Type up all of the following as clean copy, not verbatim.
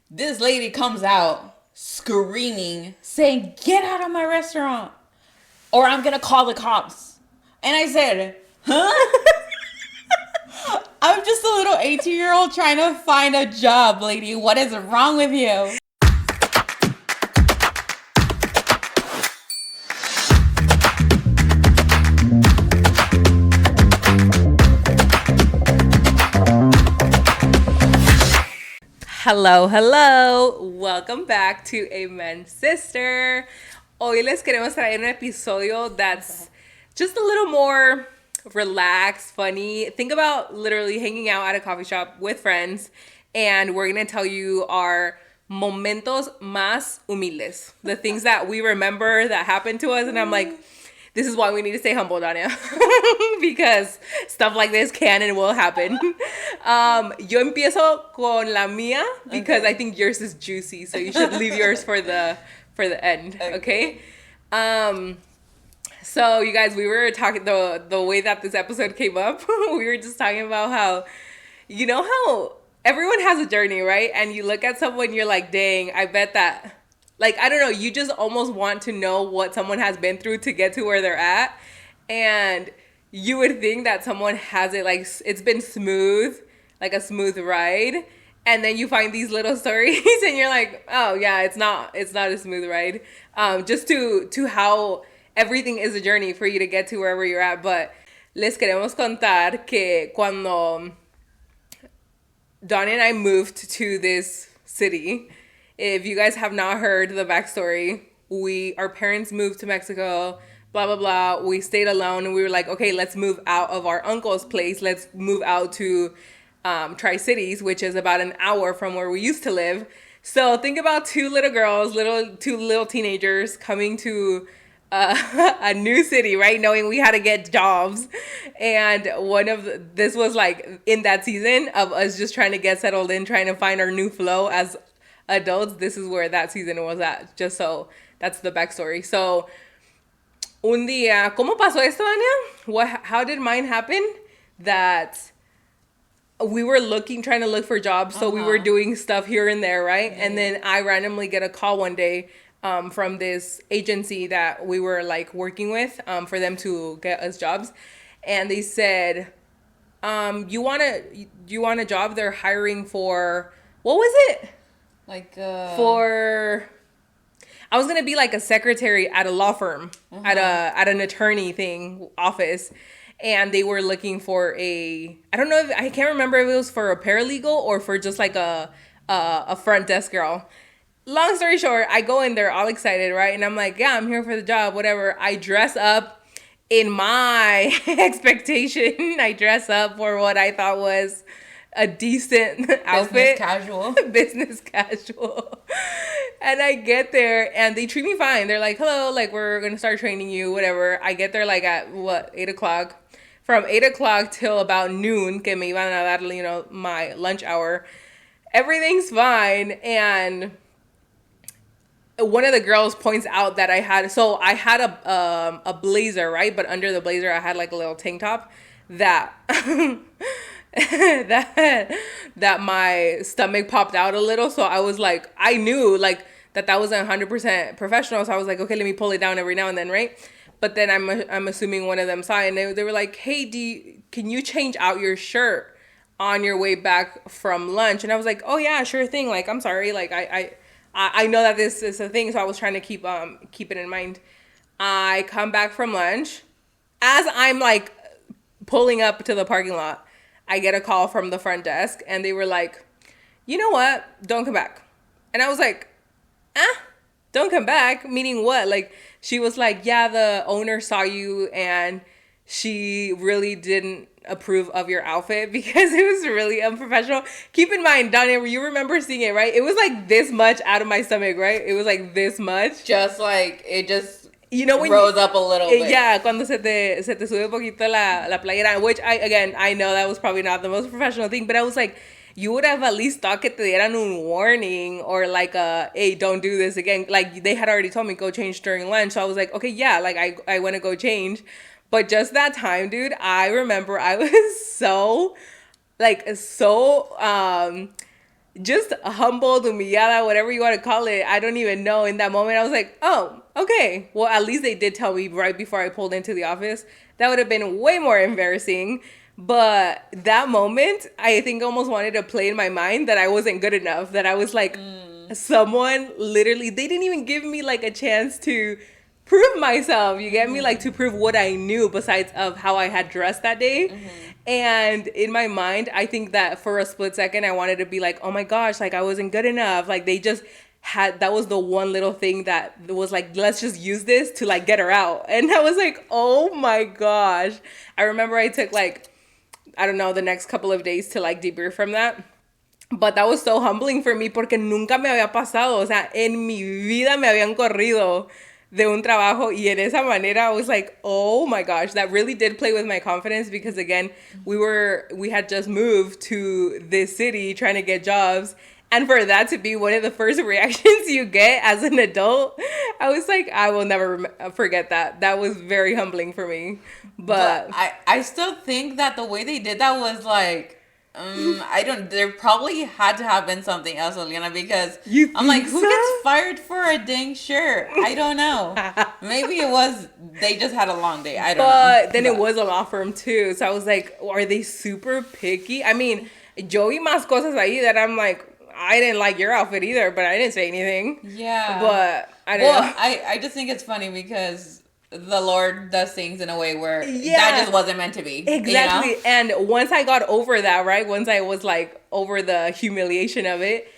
This lady comes out screaming, saying, "Get out of my restaurant or I'm going to call the cops." And I said, "Huh?" I'm just a little 18-year-old trying to find a job, lady. What is wrong with you? Hello, hello. Welcome back to Amen Sister. Hoy les queremos traer un episodio that's just a little more relaxed, funny. Think about literally hanging out at a coffee shop with friends, and we're going to tell you our momentos más humildes, the things that we remember that happened to us. And I'm like, this is why we need to stay humble, Dania, because stuff like this can and will happen. Yo empiezo con la mía because I think yours is juicy, so you should leave yours for the end. Okay. So you guys, we were talking the way that this episode came up. We were just talking about how, you know how everyone has a journey, right? And you look at someone, you're like, dang, I bet that. Like, I don't know, you just almost want to know what someone has been through to get to where they're at. And you would think that someone has it, like, it's been smooth, like a smooth ride. And then you find these little stories and you're like, oh, yeah, it's not a smooth ride. Just to how everything is a journey for you to get to wherever you're at. But les queremos contar que cuando Donnie and I moved to this city, if you guys have not heard the backstory, our parents moved to Mexico, blah, blah, blah. We stayed alone and we were like, okay, let's move out of our uncle's place. Let's move out to Tri-Cities, which is about an hour from where we used to live. So think about two little girls, two little teenagers coming to a new city, right? Knowing we had to get jobs. And this was like in that season of us just trying to get settled in, trying to find our new flow as adults. This is where that season was at. Just so that's the backstory. So un día, ¿cómo pasó esto, Dania? How did mine happen? That we were trying to look for jobs. So we were doing stuff here and there, right? Mm-hmm. And then I randomly get a call one day from this agency that we were like working with for them to get us jobs. And they said, you want a job? They're hiring for, what was it? Like, I was gonna be like a secretary at a law firm, at an attorney office, and they were looking for I don't know, I can't remember if it was for a paralegal or for just like a front desk girl. Long story short, I go in there all excited, right? And I'm like, yeah, I'm here for the job, whatever. I dress up in my expectation. I dress up for what I thought was a decent outfit. Business casual. And I get there and they treat me fine. They're like, hello, like we're going to start training you, whatever. I get there like at 8 o'clock. From 8 o'clock till about noon, que me iban a dar, my lunch hour. Everything's fine. And one of the girls points out that I had a blazer, right? But under the blazer, I had like a little tank top that that my stomach popped out a little. So I was like, I knew like that wasn't 100% professional. So I was like, okay, let me pull it down every now and then, right? But then I'm assuming one of them saw it and they were like, hey, can you change out your shirt on your way back from lunch? And I was like, oh yeah, sure thing. Like, I'm sorry. Like I know that this is a thing. So I was trying to keep it in mind. I come back from lunch. As I'm like pulling up to the parking lot, I get a call from the front desk and they were like, you know what? Don't come back. And I was like, don't come back? Meaning what? Like, she was like, yeah, the owner saw you and she really didn't approve of your outfit because it was really unprofessional. Keep in mind, Dania, you remember seeing it, right? It was like this much out of my stomach, right? It was like this much. Just like, it just when rose up a little bit. Yeah, cuando se te sube un poquito la playera, which I know that was probably not the most professional thing, but I was like, you would have at least thought que te dieran un warning or like hey, don't do this again. Like they had already told me go change during lunch. So I was like, okay, yeah, like I want to go change. But just that time, dude, I remember I was so just humbled, humillada, whatever you want to call it. I don't even know. In that moment, I was like, oh, okay. Well, at least they did tell me right before I pulled into the office. That would have been way more embarrassing. But that moment, I think almost wanted to play in my mind that I wasn't good enough. That I was like, someone literally, they didn't even give me like a chance to prove myself. You get me? Like to prove what I knew besides of how I had dressed that day. And in my mind, I think that for a split second, I wanted to be like, oh my gosh, like I wasn't good enough. Like they just had, that was the one little thing that was like, let's just use this to like get her out. And I was like, oh my gosh. I remember I took like, I don't know, the next couple of days to like debrief from that. But that was so humbling for me porque nunca me había pasado. O sea, en mi vida me habían corrido de un trabajo y en esa manera I was like, oh my gosh, that really did play with my confidence because again, we had just moved to this city trying to get jobs, and for that to be one of the first reactions you get as an adult, I was like, I will never forget that. That was very humbling for me. But I still think that the way they did that was like, there probably had to have been something else, Liliana, because I'm like, who gets fired for a dang shirt? I don't know. Maybe it was, they just had a long day. I don't know. But then it was a law firm too. So I was like, are they super picky? I mean, yo vi más cosas ahí that I'm like, I didn't like your outfit either, but I didn't say anything. Yeah. But I don't know. I just think it's funny because the Lord does things in a way where that just wasn't meant to be. Exactly. You know? And once I got over that, right? Once I was like over the humiliation of it,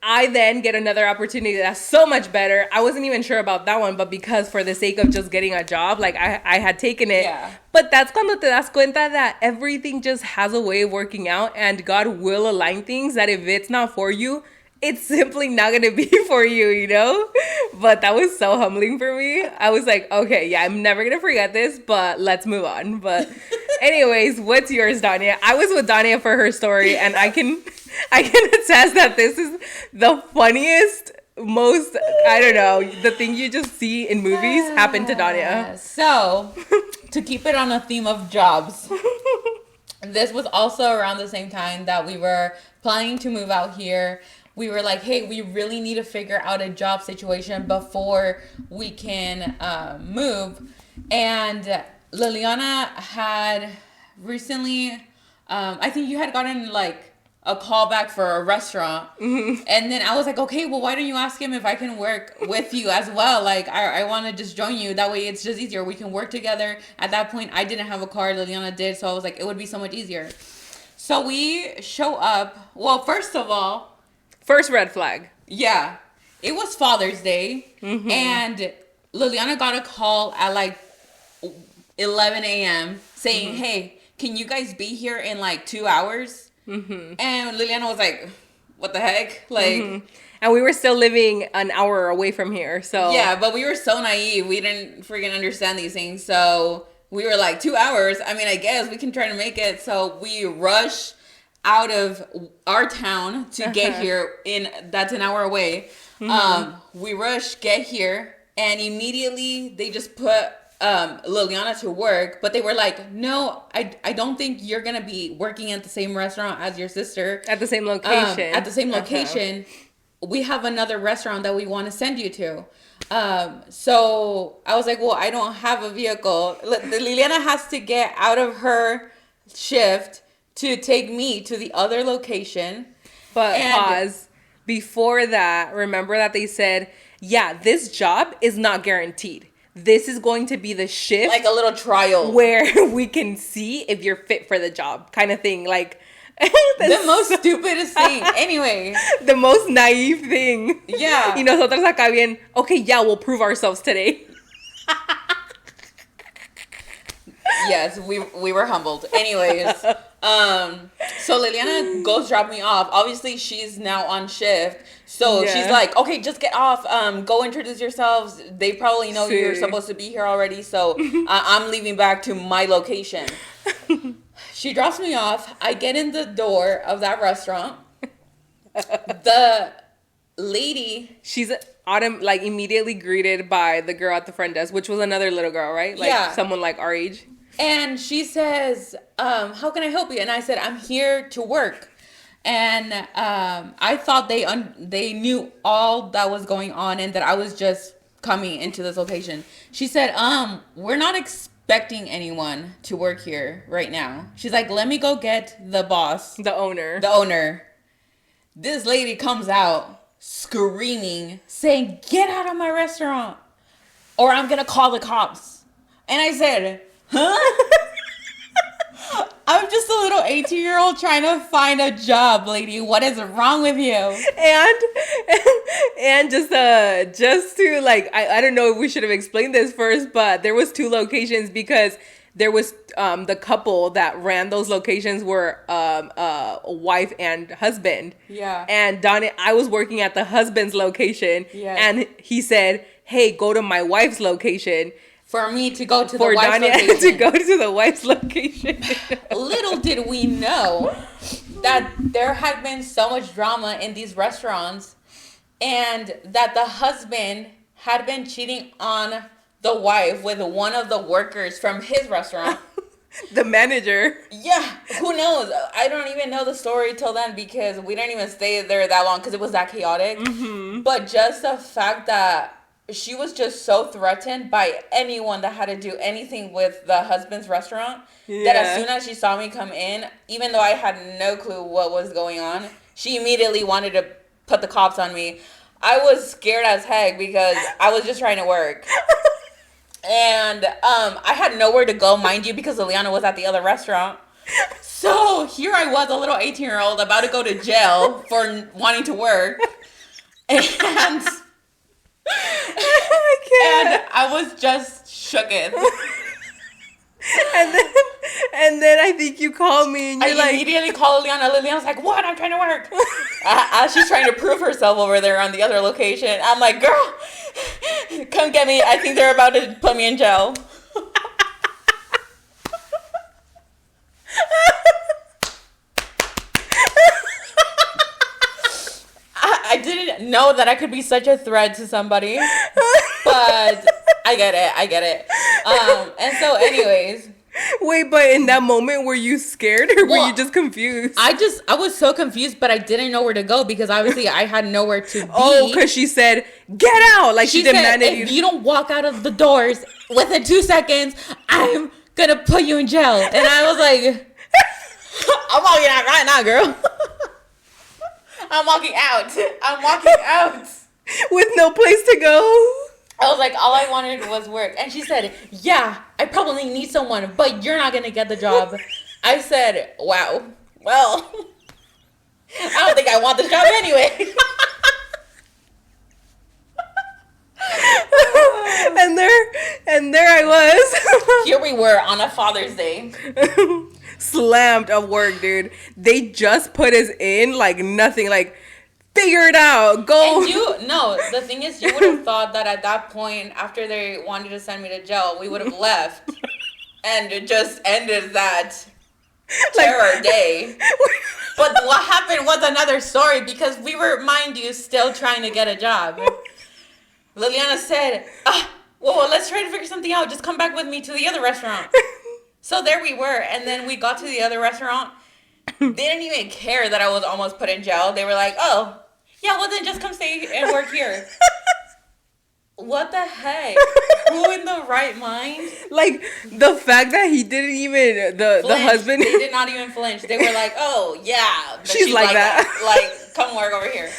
I then get another opportunity that's so much better. I wasn't even sure about that one, but because for the sake of just getting a job, like I had taken it. Yeah. But that's cuando te das cuenta that everything just has a way of working out and God will align things that if it's not for you, it's simply not going to be for you, you know? But that was so humbling for me. I was like, okay, yeah, I'm never going to forget this, but let's move on. But anyways, what's yours, Dania? I was with Dania for her story, and I can attest that this is the funniest, most, I don't know, the thing you just see in movies happen to Dania. So, to keep it on a theme of jobs, this was also around the same time that we were planning to move out here. We were like, hey, we really need to figure out a job situation before we can move. And Liliana had recently, I think you had gotten like a call back for a restaurant. Mm-hmm. And then I was like, okay, well, why don't you ask him if I can work with you as well? Like, I want to just join you. That way it's just easier. We can work together. At that point, I didn't have a car. Liliana did. So I was like, it would be so much easier. So we show up. Well, first of all, first red flag. Yeah. It was Father's Day. Mm-hmm. And Liliana got a call at like 11 a.m. saying, mm-hmm. hey, can you guys be here in like 2 hours? Mm-hmm. And Liliana was like, what the heck? Like, mm-hmm. And we were still living an hour away from here. So yeah, but we were so naive. We didn't freaking understand these things. So we were like, 2 hours? I mean, I guess we can try to make it. So we rush out of our town to get here that's an hour away. Mm-hmm. We rush, get here, and immediately they just put Liliana to work, but they were like, no, I don't think you're gonna be working at the same restaurant as your sister. At the same location. We have another restaurant that we want to send you to. So I was like, well, I don't have a vehicle. Liliana has to get out of her shift to take me to the other location. But pause. Before that, remember that they said, yeah, this job is not guaranteed. This is going to be the shift. Like a little trial. Where we can see if you're fit for the job kind of thing. Like, the most stupidest thing. Anyway. The most naive thing. Yeah. Y nosotros acá bien, okay, yeah, we'll prove ourselves today. Yes, we were humbled. Anyways, so Liliana goes drop me off. Obviously, she's now on shift. So she's like, okay, just get off. Go introduce yourselves. They probably know you're supposed to be here already. So I'm leaving back to my location. She drops me off. I get in the door of that restaurant. The lady, she's like immediately greeted by the girl at the front desk, which was another little girl, right? Like someone like our age. And she says, how can I help you? And I said, I'm here to work. And I thought they knew all that was going on and that I was just coming into this location. She said, we're not expecting anyone to work here right now. She's like, let me go get the boss. The owner. The owner. This lady comes out screaming, saying, get out of my restaurant or I'm going to call the cops. And I said, huh? I'm just a little 18-year-old trying to find a job, lady. What is wrong with you? And just to like, I don't know if we should have explained this first, but there was 2 locations because there was the couple that ran those locations were a wife and husband. Yeah. And Dania, I was working at the husband's location. Yeah. And he said, hey, go to my wife's location. For me to go to the For wife's Dania location. to go to the wife's location. Little did we know that there had been so much drama in these restaurants and that the husband had been cheating on the wife with one of the workers from his restaurant. The manager. Yeah, who knows? I don't even know the story till then because we didn't even stay there that long because it was that chaotic. Mm-hmm. But just the fact that she was just so threatened by anyone that had to do anything with the husband's restaurant that as soon as she saw me come in, even though I had no clue what was going on, she immediately wanted to put the cops on me. I was scared as heck because I was just trying to work. And I had nowhere to go, mind you, because Liliana was at the other restaurant. So here I was, a little 18-year-old about to go to jail for wanting to work. And... And I was just shooketh. And then I think you called me and you're I immediately called Liliana. Liliana's like, what? I'm trying to work. As she's trying to prove herself over there on the other location. I'm like, girl, come get me. I think they're about to put me in jail. I didn't know that I could be such a threat to somebody, but I get it. And so anyways. Wait, but in that moment, were you scared or were you just confused? I was so confused, but I didn't know where to go because obviously I had nowhere to be. Oh, because she said, get out! Like she demanded said, if you don't walk out of the doors within 2 seconds, I'm gonna put you in jail. And I was like, I'm walking out right now, girl. I'm walking out. With no place to go. I was like, all I wanted was work. And she said, yeah, I probably need someone, but you're not going to get the job. I said, wow. Well, I don't think I want this job anyway. and there I was. Here we were on a Father's Day. Slammed of work, dude. They just put us in like nothing, like figure it out, go. And the thing is, you would have thought that at that point, after they wanted to send me to jail, we would have left and it just ended that terror day. But what happened was another story because we were, mind you, still trying to get a job. Liliana said, well, let's try to figure something out. Just come back with me to the other restaurant. So there we were, and then we got to the other restaurant. They didn't even care that I was almost put in jail. They were like, oh, yeah, well then just come stay and work here. What the heck? Who in the right mind? Like, the fact that he didn't even, the husband. They did not even flinch. They were like, oh, yeah. She's like that. Like, come work over here.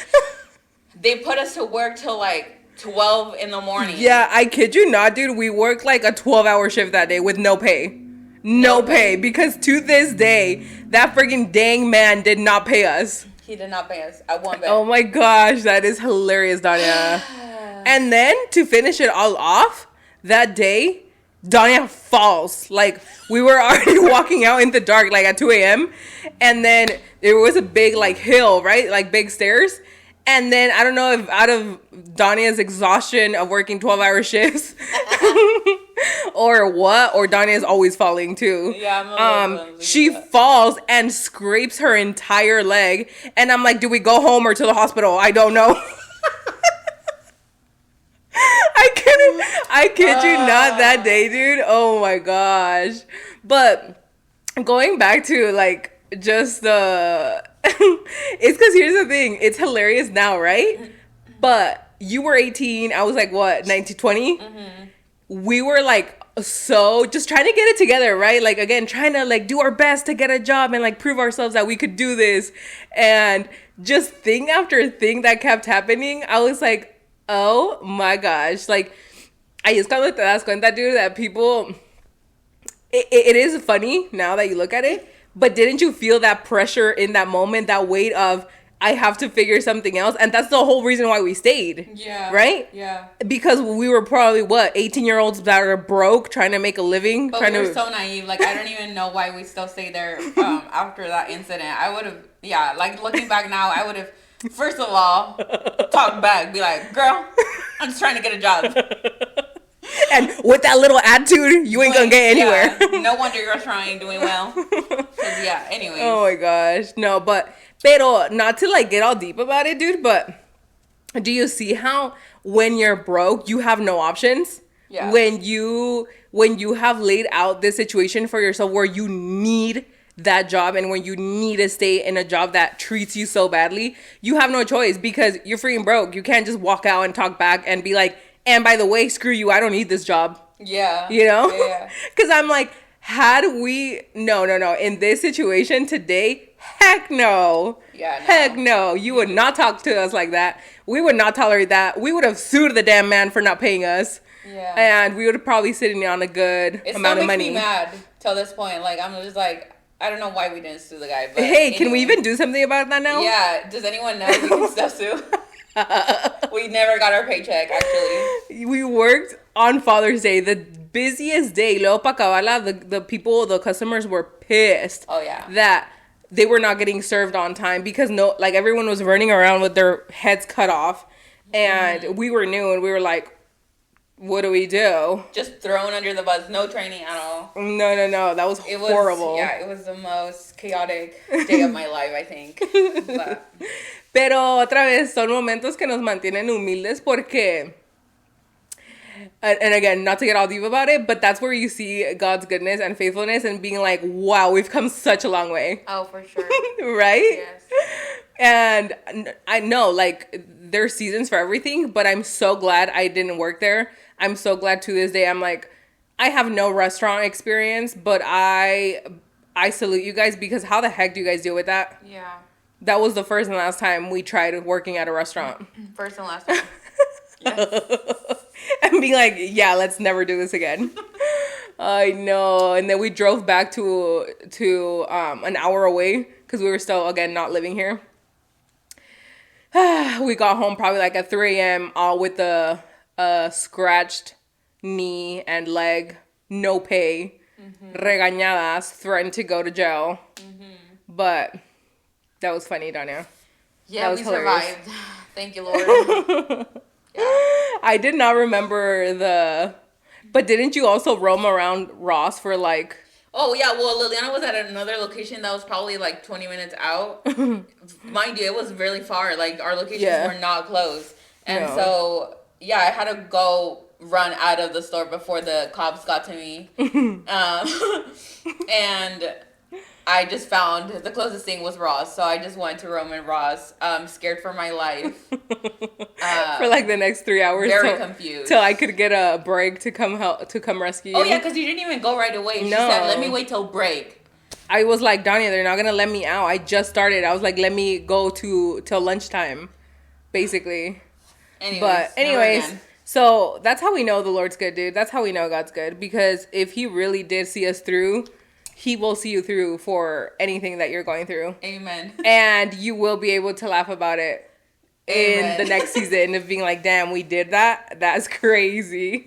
They put us to work till like 12 in the morning. Yeah, I kid you not, dude. We worked like a 12-hour shift that day with no pay. No pay. Because to this day, that freaking dang man did not pay us. He did not pay us at one bit. Oh my gosh, that is hilarious, Dania. And then to finish it all off, that day, Dania falls. Like, we were already walking out in the dark, like at 2 a.m. And then there was a big, like, hill, right? Like, big stairs. And then, I don't know if out of Dania's exhaustion of working 12-hour shifts or what, or Dania's always falling too. Yeah, she falls and scrapes her entire leg. And I'm like, do we go home or to the hospital? I don't know. I kid you not, that day, dude. Oh my gosh. But going back to like just the it's because here's the thing, it's hilarious now, right? But you were 18, I was like what, 19, 20? Mm-hmm. We were like so just trying to get it together, right? Like again, trying to like do our best to get a job and like prove ourselves that we could do this, and just thing after thing that kept happening, I was like, oh my gosh, like I just cuando te das cuenta, dude, that people it is funny now that you look at it, but didn't you feel that pressure in that moment, that weight of I have to figure something else? And that's the whole reason why we stayed. Yeah. Right? Yeah. Because we were probably, 18-year-olds that are broke, trying to make a living. But we were so naive. Like, I don't even know why we still stayed there after that incident. I would have, like, looking back now, I would have, first of all, talked back. Be like, girl, I'm just trying to get a job. And with that little attitude, you ain't gonna get anywhere. Yeah. No wonder your restaurant ain't doing well. Anyways. Oh my gosh. No, pero not to like get all deep about it, dude, but do you see how when you're broke, you have no options? Yeah. When you have laid out this situation for yourself where you need that job and when you need to stay in a job that treats you so badly, you have no choice because you're freaking broke. You can't just walk out and talk back and be like, and by the way, screw you, I don't need this job. Yeah. You know? Yeah. Because I'm like, had we... No. In this situation today, heck no. Yeah, no. Heck no. You would not talk to us like that. We would not tolerate that. We would have sued the damn man for not paying us. Yeah. And we would have probably sitting on a good amount of money. It still makes me mad till this point. Like, I'm just like... I don't know why we didn't sue the guy, but... Hey, anyway. Can we even do something about that now? Yeah. Does anyone know we can still sue? We never got our paycheck, actually. We worked on Father's Day, the busiest day. Luego pa acabarla, the customers were pissed. Oh, yeah. That they were not getting served on time because everyone was running around with their heads cut off. And we were new and we were like, what do we do? Just thrown under the bus, no training at all. No, that was horrible. It was the most chaotic day of my life, I think. But. Pero otra vez, son momentos que nos mantienen humildes porque, and again, not to get all deep about it, but that's where you see God's goodness and faithfulness and being like, wow, we've come such a long way. Oh, for sure. Right? Yes. And I know, like, there's seasons for everything, but I'm so glad I didn't work there. I'm so glad to this day. I'm like, I have no restaurant experience, but I salute you guys because how the heck do you guys deal with that? Yeah. That was the first and last time we tried working at a restaurant. First and last time. Yes. And being like, yeah, let's never do this again. I know. And then we drove back to an hour away because we were still, again, not living here. We got home probably like at 3 a.m. all with the scratched knee and leg, no pay, regañadas, threatened to go to jail. But that was funny, Dania. Yeah, that was we hilarious. survived. Thank you, Lord. Yeah. I did not remember but didn't you also roam around Ross for like... Oh, yeah. Well, Liliana was at another location that was probably like 20 minutes out. Mind you, it was really far. Like, our locations were not close. And so, yeah, I had to go run out of the store before the cops got to me. And I just found the closest thing was Ross. So I just went to roam in Ross, scared for my life. For like the next 3 hours. Very confused. Till I could get a break to come rescue you. Oh, yeah, because you didn't even go right away. She said, let me wait till break. I was like, Dania, they're not going to let me out. I just started. I was like, let me go till lunchtime, basically. Anyways, so that's how we know the Lord's good, dude. That's how we know God's good. Because if he really did see us through, he will see you through for anything that you're going through. Amen. And you will be able to laugh about it in the next season of being like, damn, we did that. That's crazy.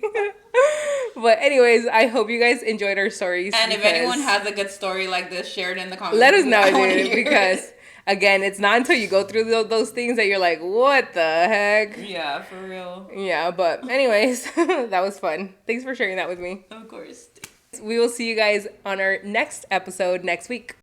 But anyways, I hope you guys enjoyed our stories. And if anyone has a good story like this, share it in the comments. Let us know, dude. Because, again, it's not until you go through those things that you're like, what the heck? Yeah, for real. Yeah, but anyways, that was fun. Thanks for sharing that with me. Of course. We will see you guys on our next episode next week.